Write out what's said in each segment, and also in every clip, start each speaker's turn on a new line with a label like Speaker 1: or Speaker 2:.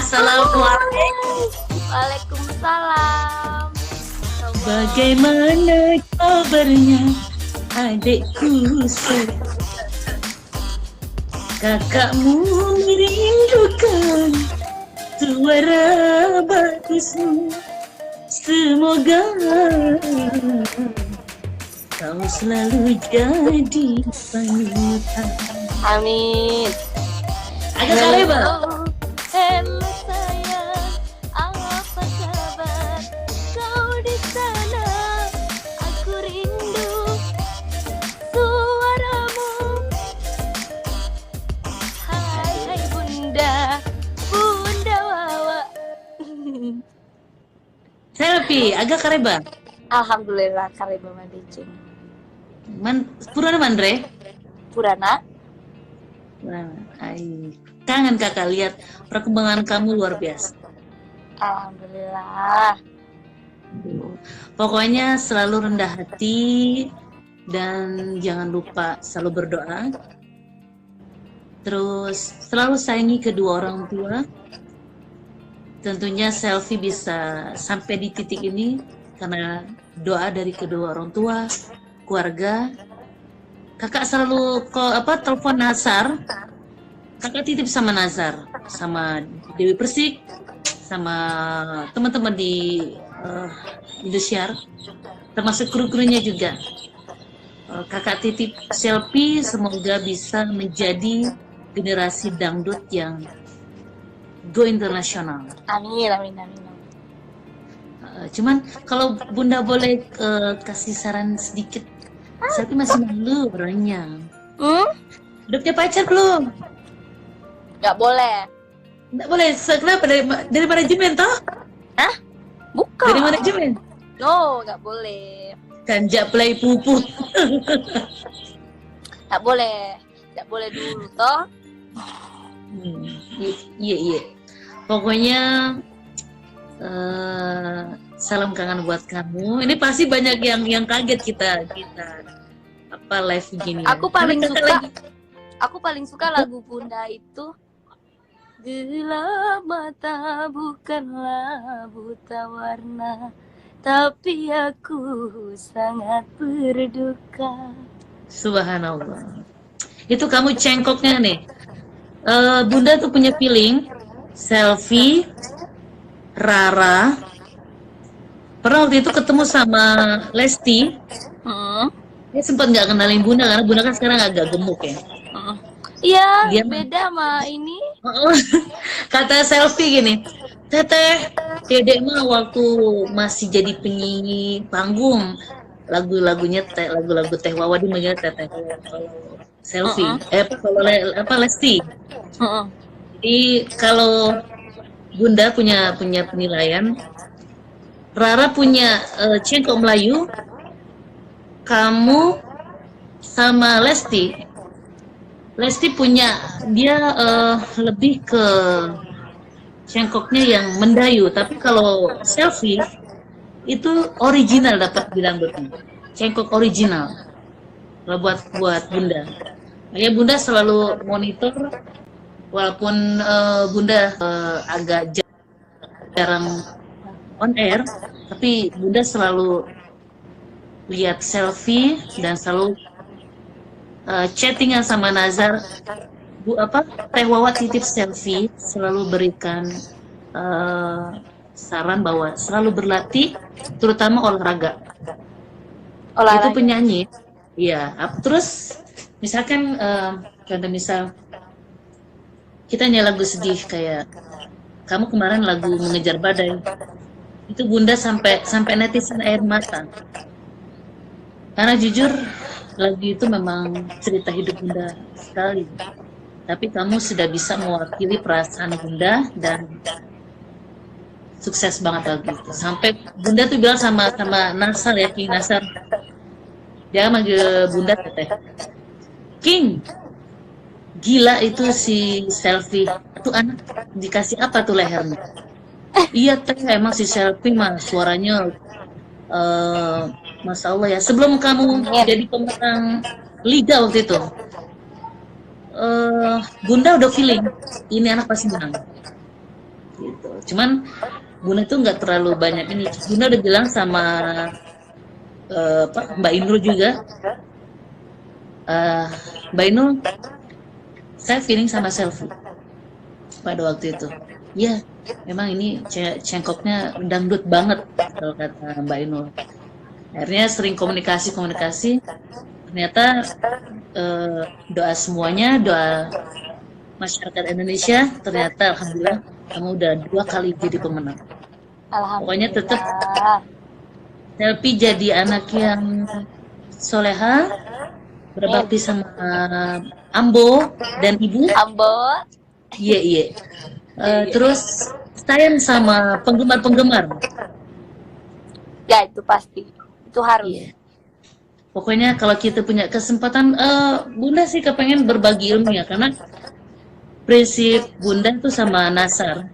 Speaker 1: Assalamualaikum.
Speaker 2: Waalaikumsalam.
Speaker 1: Bagaimana kabarnya adikku? Kakakmu merindukan suara bagusmu. Semoga kau selalu jadi panutan.
Speaker 2: Amin.
Speaker 1: Agak kare ba?
Speaker 2: Hello sayang, apa kabar? Kau di sana, aku rindu suaramu. Hai bunda, bunda Wawa.
Speaker 1: Selfie, agak kare ba?
Speaker 2: Alhamdulillah kare Mama Dicin.
Speaker 1: Purana mandre?
Speaker 2: Purana.
Speaker 1: Nah, kangen kakak lihat perkembangan kamu luar biasa.
Speaker 2: Alhamdulillah.
Speaker 1: Pokoknya selalu rendah hati dan jangan lupa selalu berdoa. Terus selalu sayangi kedua orang tua. Tentunya Selfie bisa sampai di titik ini karena doa dari kedua orang tua, keluarga. Kakak selalu telepon Nazar. Kakak titip sama Nazar, sama Dewi Persik, sama teman-teman di Indosiar, termasuk kru-krunya juga. Kakak titip Selfie semoga bisa menjadi generasi dangdut yang go internasional.
Speaker 2: Amin, amin, amin.
Speaker 1: Cuman kalau Bunda boleh kasih saran sedikit, Selfie masih malu orangnya. Udah punya pacar belum?
Speaker 2: Nggak boleh.
Speaker 1: Nggak boleh. Kenapa? Dari manajemen toh?
Speaker 2: Hah? Bukan.
Speaker 1: Dari manajemen?
Speaker 2: No, nggak boleh.
Speaker 1: Kan play pupu.
Speaker 2: Nggak boleh. Nggak boleh dulu toh.
Speaker 1: Iya. Pokoknya salam kangen buat kamu. Ini pasti banyak yang kaget kita live begini.
Speaker 2: Aku paling suka lagu Bunda itu. Gelap mata bukanlah buta warna, tapi aku sangat berduka.
Speaker 1: Subhanallah. Itu kamu cengkoknya nih. Bunda tuh punya feeling Selfie, Rara. Pernah waktu itu ketemu sama Lesti. Dia sempat nggak kenalin Bunda karena Bunda kan sekarang agak gemuk ya.
Speaker 2: Iya, beda sama ini.
Speaker 1: Kata Selfie gini, Teteh, Dedek mah waktu masih jadi penyanyi panggung, lagu-lagunya lagu-lagu Teh Wawa dia manggil Teteh. Selfie, Lesti. Jadi kalau Bunda punya penilaian, Rara punya cengkok Melayu, kamu sama Lesti punya dia lebih ke cengkoknya yang mendayu, tapi kalau Selfie itu original, dapat bilang betul, cengkok original. Kalau buat Bunda, makanya Bunda selalu monitor, walaupun Bunda agak jarang on air, tapi Bunda selalu lihat Selfie dan selalu chattingan sama Nazar. Teh Wawa titip Selfie selalu berikan saran bahwa selalu berlatih, terutama olahraga. Itu penyanyi, ya. Terus misalkan contoh misal kita nyanyi lagu sedih kayak kamu kemarin lagu Mengejar Badai, itu Bunda sampai netizen air mata. Karena jujur lagu itu memang cerita hidup Bunda sekali. Tapi kamu sudah bisa mewakili perasaan Bunda dan sukses banget lagu itu. Sampai Bunda tuh bilang sama Nasar ya, King Nasar. Dia manggil Bunda Teteh. King, gila itu si Selfie. Itu anak dikasih apa tuh lehernya? Iya Teh, emang si Selfie mah suaranya Masya Allah ya. Sebelum kamu jadi pemenang liga waktu itu, Bunda udah feeling ini anak pasti menang. gitu. Cuman Bunda tuh nggak terlalu banyak ini. Bunda udah bilang sama Mbak Inul juga, Mbak Inul, saya feeling sama selfie pada waktu itu. Iya, memang ini cengkoknya dangdut banget kalau kata Mbak Inul. Akhirnya sering komunikasi, ternyata doa semuanya, doa masyarakat Indonesia, ternyata alhamdulillah kamu udah 2 kali jadi pemenang. Pokoknya tetap Selfie jadi anak yang soleha, berbakti sama Ambo dan Ibu.
Speaker 2: Ambo.
Speaker 1: Iya. Terus sayang sama penggemar-penggemar.
Speaker 2: Ya itu pasti, itu harus.
Speaker 1: Iya. Pokoknya kalau kita punya kesempatan, Bunda sih kepengen berbagi ilmu ya, karena prinsip Bunda tuh sama Nasar.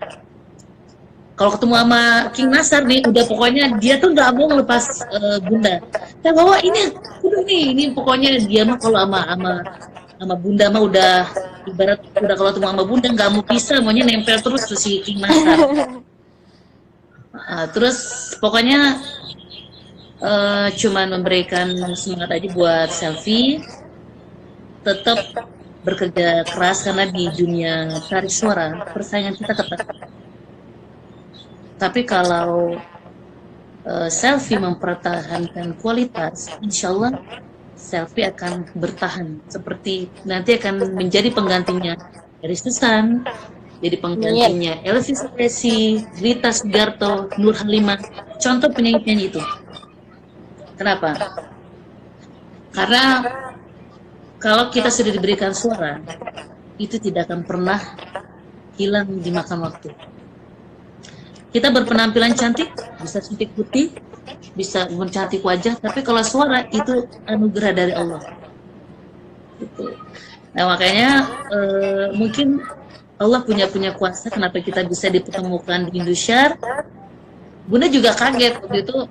Speaker 1: Kalau ketemu sama King Nasar nih, udah pokoknya dia tuh nggak mau ngelepas Bunda. Saya bawa ini pokoknya dia mah kalau sama Bunda mah udah ibarat udah kalau ketemu sama Bunda nggak mau pisah, maunya nempel terus tuh si King Nasar. Terus pokoknya cuman memberikan semangat aja buat selfie, tetap bekerja keras karena di dunia tarik suara persaingan kita ketat. Tapi kalau selfie mempertahankan kualitas, insya Allah selfie akan bertahan. Seperti nanti akan menjadi penggantinya Eris Susan, jadi penggantinya Elvi Sukresi, Rita Sugiarto, Nur Halimah, contoh penyanyi-penyanyi itu. Kenapa? Karena kalau kita sudah diberikan suara, itu tidak akan pernah hilang dimakan waktu. Kita berpenampilan cantik, bisa cantik putih, bisa mencantik wajah, tapi kalau suara itu anugerah dari Allah. Gitu. Nah makanya mungkin Allah punya kuasa kenapa kita bisa dipertemukan di Indosiar. Bunda juga kaget waktu itu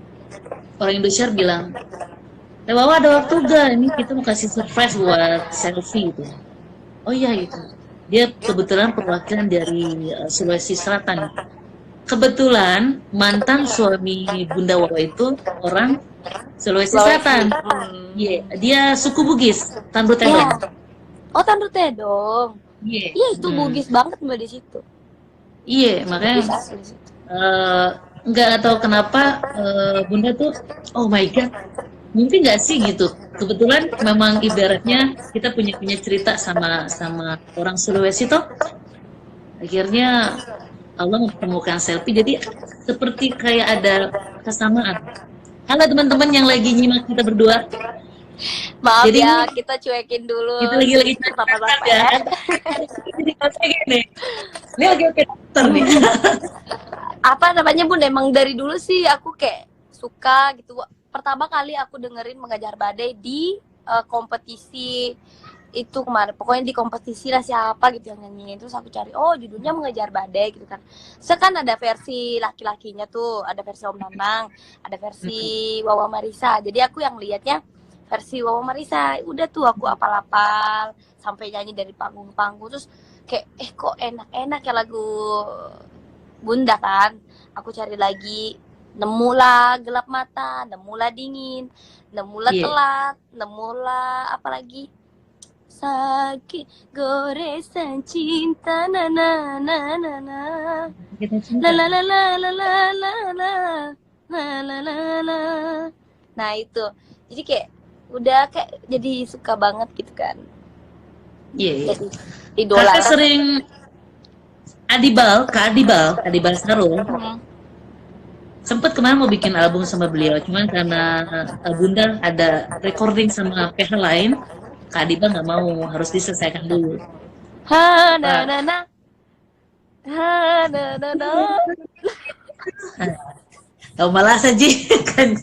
Speaker 1: orang Indosiar bilang, Wawa ada waktu gak? Ini kita mau kasih surprise buat selfie itu. Oh iya itu. Dia kebetulan perwakilan dari Sulawesi Selatan. Kebetulan mantan suami Bunda Wawa itu orang Sulawesi Selatan. Iya, dia suku Bugis, Tandru Tedong.
Speaker 2: Oh, Tandru Tedong. Iya, itu Bugis banget Mbak di situ.
Speaker 1: Iya, makanya nggak tahu kenapa Bunda tuh, oh my god, mungkin nggak sih gitu. Kebetulan memang ibaratnya kita punya cerita sama orang Sulawesi toh. Akhirnya Allah mempertemukan selfie, jadi seperti kayak ada kesamaan. Halo teman-teman yang lagi nyimak kita berdua.
Speaker 2: Maaf jadi, ya, kita cuekin dulu.
Speaker 1: Kita lagi
Speaker 2: bapak-bapak
Speaker 1: ya. Jadi gini. Ini lagi nih.
Speaker 2: Apa namanya Bun? Emang dari dulu sih aku kayak suka gitu. Pertama kali aku dengerin Mengejar Badai di kompetisi itu kemarin, pokoknya di kompetisi lah siapa gitu yang nyanyiin, terus aku cari judulnya Mengejar Badai gitu kan. Sekarang ada versi laki-lakinya tuh, ada versi Om Nanang, ada versi Wawa Marisa. Jadi aku yang lihatnya versi Wawa Marisa. Udah tuh aku apal-apal sampai nyanyi dari panggung-panggung, terus kayak kok enak-enak ya lagu Bunda kan. Aku cari lagi, nemulah Gelap Mata, nemulah Dingin, nemulah Telat, nemulah apa lagi, Sakit Goresan Cinta, na na na na na la la la la la la la la la la la. Nah itu, jadi kayak udah kayak jadi suka banget gitu kan.
Speaker 1: Iya.
Speaker 2: Idola.
Speaker 1: Kakak sering Adibal Sarul. Sempet kemarin mau bikin album sama beliau, cuman karena Bunda ada recording sama pihak lain, Kak Adiba nggak mau, harus diselesaikan dulu.
Speaker 2: Ha na na na, ha na na na.
Speaker 1: Oh, malah saja kan.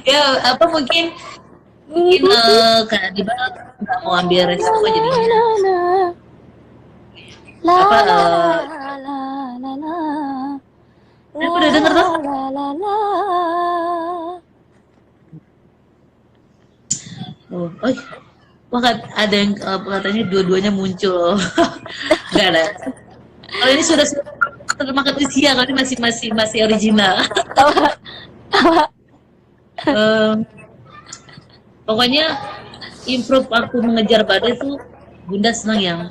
Speaker 1: Ya apa mungkin Kak Adiba nggak mau ambil resiko jadinya. Apa? Aku udah denger tuh. Wah, ada yang katanya dua-duanya muncul. Enggak ada. Kalau ini sudah termakan usia, kalau ini masih original. Eh, Pokoknya improve aku mengejar badai tuh Bunda senang yang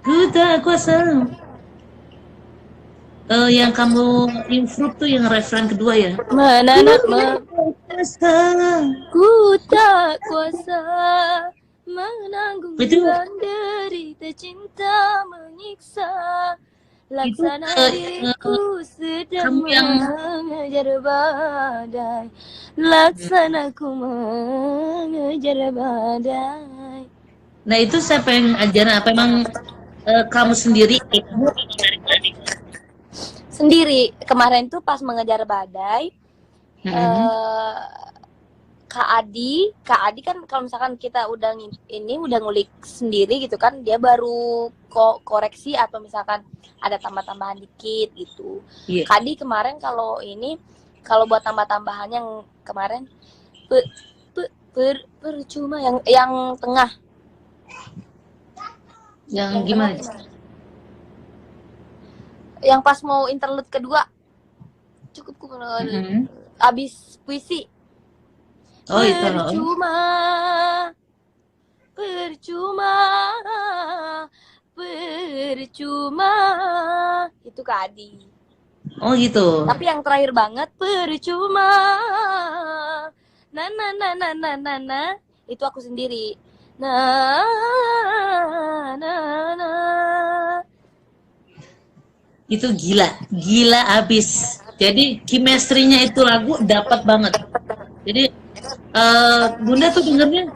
Speaker 1: ku tak kuasa. Yang kamu improve tuh yang referen kedua ya.
Speaker 2: Menanak
Speaker 1: Kuasa.
Speaker 2: ku tak kuasa menanggung
Speaker 1: Itu-
Speaker 2: beban derita cinta menyiksa. Laksana diriku sedang
Speaker 1: kamu yang-
Speaker 2: mengejar badai. Laksanaku mengejar badai.
Speaker 1: Nah itu siapa yang ajarin? Apa emang kamu sendiri? Kamu
Speaker 2: Sendiri kemarin tuh pas mengejar badai, Kak Adi kan kalau misalkan kita udah udah ngulik sendiri gitu kan, dia baru koreksi atau misalkan ada tambah-tambahan dikit gitu.
Speaker 1: Iya.
Speaker 2: Kak Adi kemarin kalau buat tambah-tambahan yang kemarin percuma yang tengah.
Speaker 1: Yang gimana?
Speaker 2: Yang pas mau interlude kedua cukup abis puisi.
Speaker 1: Oh itu.
Speaker 2: Percuma itu Kak Adi.
Speaker 1: Oh gitu.
Speaker 2: Tapi yang terakhir banget percuma na itu aku sendiri. Na
Speaker 1: Itu gila abis. Jadi chemistry-nya itu lagu dapat banget. Jadi Bunda tuh dengernya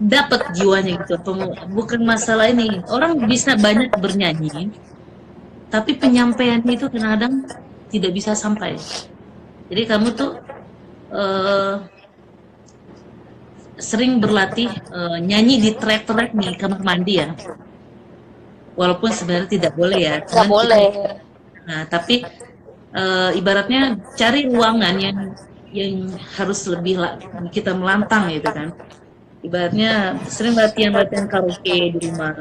Speaker 1: dapat jiwanya gitu. Bukan masalah ini. Orang bisa banyak bernyanyi, tapi penyampaiannya itu kadang-kadang tidak bisa sampai. Jadi kamu tuh sering berlatih nyanyi di track-track nih kamar mandi ya. Walaupun sebenarnya tidak boleh ya.
Speaker 2: Nggak boleh.
Speaker 1: Nah, tapi ibaratnya cari ruangan yang harus lebih kita melantang gitu kan. Ibaratnya sering latihan karaoke di rumah.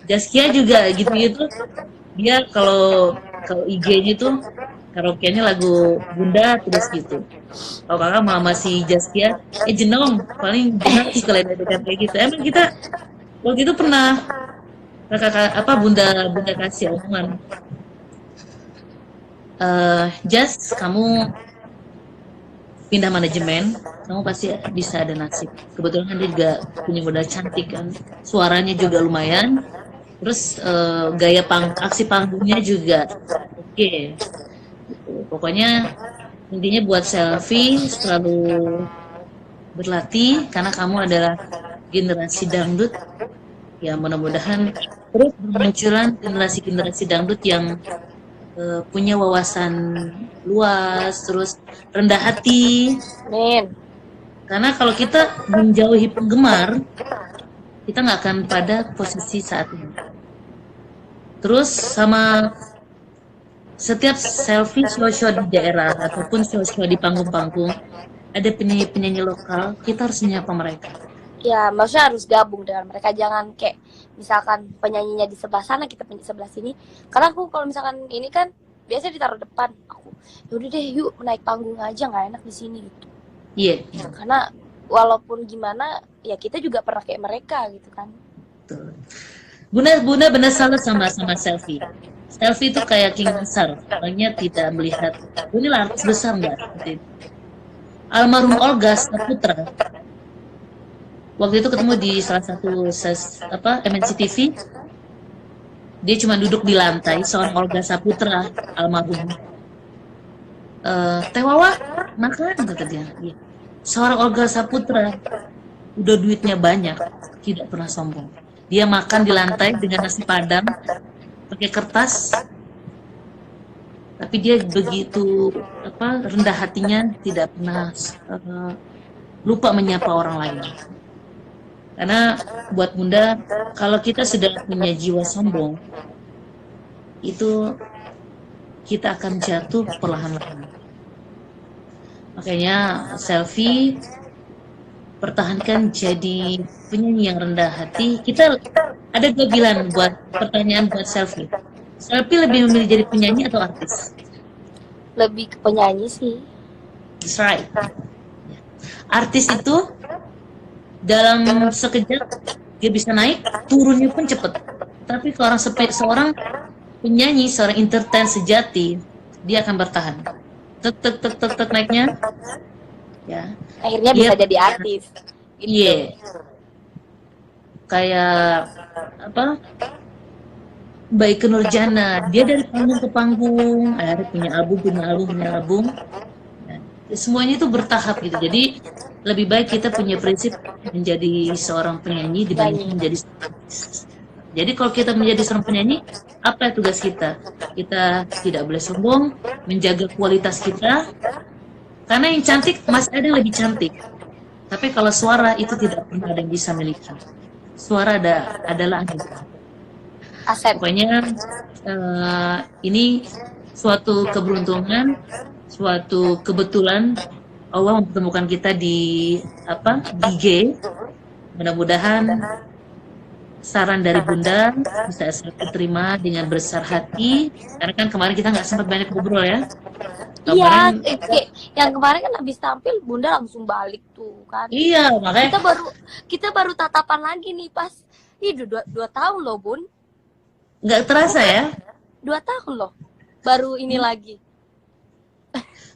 Speaker 1: Zaskia juga gitu-gitu. Dia kalau IG-nya tuh karaoke-nya lagu Bunda terus gitu. Kalau kakak masih Zaskia, Jenong paling Bunda suka ledekan kayak gitu. Emang kita waktu itu pernah Bunda kasih omongan. Jas, kamu pindah manajemen, kamu pasti bisa ada nasib. Kebetulan kan dia juga punya modal cantik kan, suaranya juga lumayan, terus gaya aksi panggungnya juga oke. Gitu. Pokoknya intinya buat selfie selalu berlatih karena kamu adalah generasi dangdut. Ya mudah-mudahan terus bermunculan generasi dangdut yang punya wawasan luas, terus rendah hati.
Speaker 2: Amin.
Speaker 1: Karena kalau kita menjauhi penggemar, kita nggak akan pada posisi saat ini. Terus sama setiap selfie show di daerah ataupun show di panggung-panggung, ada penyanyi-penyanyi lokal, kita harus menyapa mereka.
Speaker 2: Ya, maksudnya harus gabung dengan mereka, jangan kayak misalkan penyanyinya di sebelah sana, kita penyanyi sebelah sini. Karena aku kalau misalkan ini kan biasa ditaruh depan, aku yaudah deh yuk naik panggung aja, nggak enak di sini gitu.
Speaker 1: Iya. Yeah.
Speaker 2: Karena walaupun gimana ya kita juga pernah kayak mereka gitu kan.
Speaker 1: Betul. Bunda benar salut sama selfie. Selfie itu kayak king besar, orangnya tidak melihat ini artis besar nggak. Almarhum Olga Saputra. Waktu itu ketemu di salah satu MNC TV. Dia cuma duduk di lantai, seorang Olga Saputra almarhum. Teh Wawa makan kata dia. Ya. Seorang Olga Saputra udah duitnya banyak, tidak pernah sombong. Dia makan di lantai dengan nasi padang pakai kertas. Tapi dia begitu rendah hatinya, tidak pernah lupa menyapa orang lain. Karena buat Bunda, kalau kita sudah punya jiwa sombong, itu kita akan jatuh perlahan-lahan. Makanya selfie pertahankan jadi penyanyi yang rendah hati. Kita ada dua pilihan buat pertanyaan buat Selfie. Selfie lebih memilih jadi penyanyi atau artis?
Speaker 2: Lebih ke penyanyi sih.
Speaker 1: That's right. Artis itu dalam sekejap dia bisa naik, turunnya pun cepet. Tapi kalau seorang penyanyi, seorang entertain sejati, dia akan bertahan. Tek tek tek tek tek naiknya, ya.
Speaker 2: Akhirnya
Speaker 1: Dia
Speaker 2: bisa jadi artis. Gitu.
Speaker 1: iya. Kayak apa? Baik Nurjana, dia dari panggung ke panggung, akhirnya punya album. Nah, semuanya itu bertahap gitu. Jadi lebih baik kita punya prinsip menjadi seorang penyanyi dibanding menjadi seorang artis. Jadi kalau kita menjadi seorang penyanyi, apa tugas kita? Kita tidak boleh sombong, menjaga kualitas kita. Karena yang cantik masih ada yang lebih cantik. Tapi kalau suara itu tidak pernah ada yang bisa miliki. Suara adalah anugerah.
Speaker 2: Aset.
Speaker 1: Pokoknya ini suatu keberuntungan, suatu kebetulan Allah mempertemukan kita di G. Mudah-mudahan saran dari Bunda bisa saya terima dengan besar hati. Karena kan kemarin kita nggak sempat banyak ngobrol ya.
Speaker 2: Iya, yang kemarin kan habis tampil Bunda langsung balik tuh kan.
Speaker 1: Iya, makanya
Speaker 2: kita baru tatapan lagi nih pas. Dua tahun loh Bun.
Speaker 1: Nggak terasa ya?
Speaker 2: 2 tahun loh. Baru ini lagi.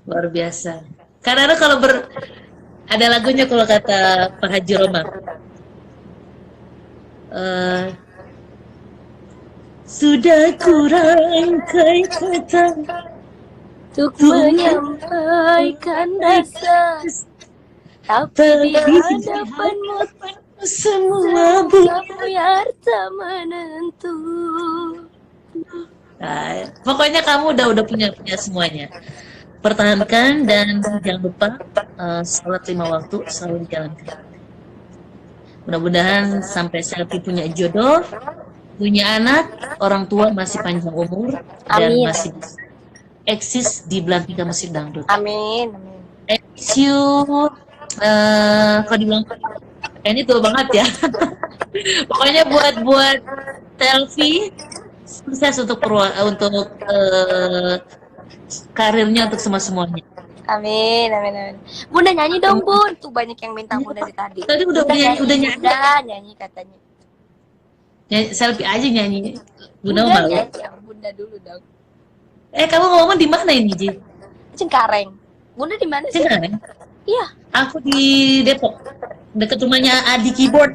Speaker 1: Luar biasa. Karena kalau ada lagunya kalau kata Pak Haji Roma. Sudah kurangkai kata
Speaker 2: untuk menyampaikan rasa, tapi di hadapanmu
Speaker 1: semua
Speaker 2: biar tak menentu.
Speaker 1: Nah, pokoknya kamu udah punya semuanya. Pertahankan dan jangan lupa sholat 5 waktu selalu dijalankan. Mudah-mudahan sampai Selfie punya jodoh, punya anak, orang tua masih panjang umur dan masih bisa eksis di belantika musik dangdut.
Speaker 2: Amin.
Speaker 1: Thank you. Kalau dibilang ini tua banget ya. Pokoknya buat Selfie sukses untuk karirnya untuk semuanya.
Speaker 2: Amin. Bunda nyanyi dong Bun. Tuh banyak yang minta Bunda dari tadi.
Speaker 1: Tadi udah
Speaker 2: nyanyi katanya.
Speaker 1: Selfie aja nyanyi.
Speaker 2: Bunda
Speaker 1: malu.
Speaker 2: Nyanyi yang Bunda dulu dong.
Speaker 1: Kamu ngomong di mana ini, Ji?
Speaker 2: Cengkareng. Bunda di mana sih?
Speaker 1: Cengkareng?
Speaker 2: Iya.
Speaker 1: Aku di Depok. Dekat rumahnya Adi Keyboard.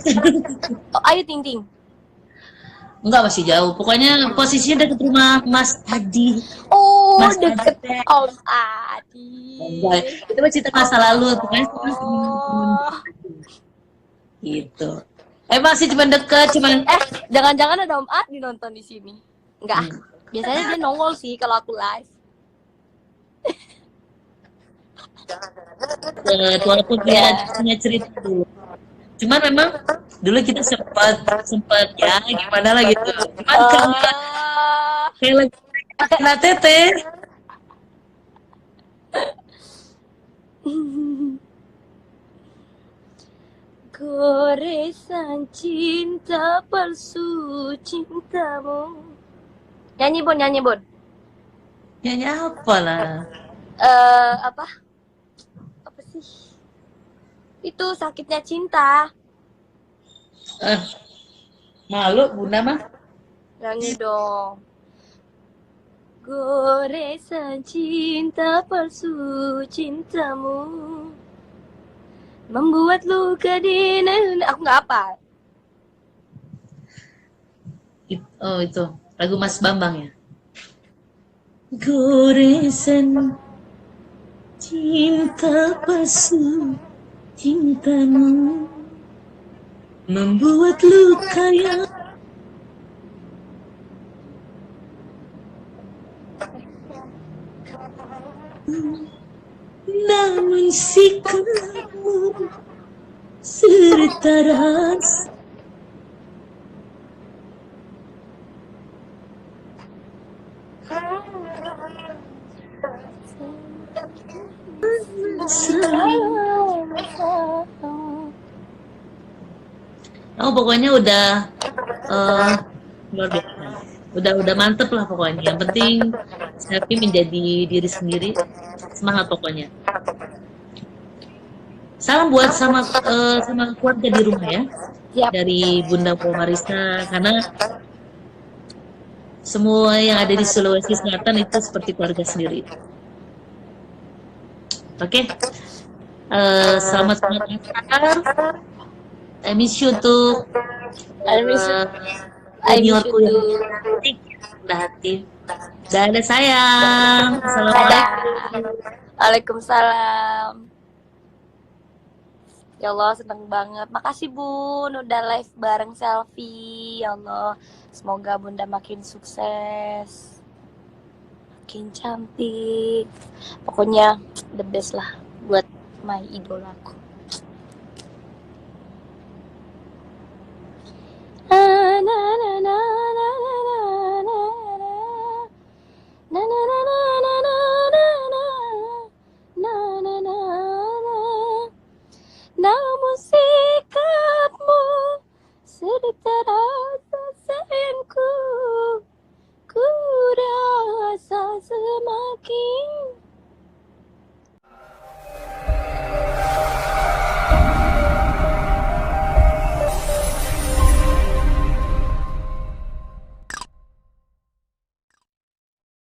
Speaker 2: Oh, Ayu Ting Ting.
Speaker 1: Enggak, masih jauh. Pokoknya posisinya dekat rumah Mas Adi.
Speaker 2: Oh,
Speaker 1: Mas
Speaker 2: deket
Speaker 1: Adi.
Speaker 2: Om Adi.
Speaker 1: Enggak. Itu mah cerita masa lalu. Pokoknya gitu. Masih cuma deket,
Speaker 2: jangan-jangan ada Om Adi nonton di sini. Enggak. Biasanya dia nongol sih kalau aku live.
Speaker 1: Walaupun punya cerita dulu. Cuman memang dulu kita sempat ya gimana lah gitu. Cuman kayak lagi kena tete.
Speaker 2: Goresan cinta palsu cintamu. Nyanyi Bun.
Speaker 1: Nyanyi apa lah?
Speaker 2: Apa sih? Itu sakitnya cinta.
Speaker 1: Malu Bunda mah.
Speaker 2: Nyanyi dong. Goresan cinta palsu cintamu membuat luka di aku nggak apa.
Speaker 1: Itu lagu Mas Bambang ya. Goresan cinta palsu cintamu membuat luka yang namun sikapmu serta rasa Kamu pokoknya udah eh, luar biasa. Udah mantep lah pokoknya. Yang penting selfie menjadi diri sendiri. Semangat pokoknya. Salam buat sama keluarga di rumah ya.
Speaker 2: Siap.
Speaker 1: Dari Bunda Po Marisa, karena semua yang ada di Sulawesi Selatan itu seperti keluarga sendiri. Oke, selamat asar. I miss you untuk
Speaker 2: I miss you.
Speaker 1: eh,
Speaker 2: I miss you
Speaker 1: juniorku yang
Speaker 2: too.
Speaker 1: cantik, rendah hati. Dadah sayang. Assalamualaikum.
Speaker 2: Dadah. Waalaikumsalam. Ya Allah, seneng banget. Makasih Bun, udah live bareng Selfie. Ya Allah, semoga Bunda makin sukses, makin cantik. Pokoknya the best lah buat my idolaku.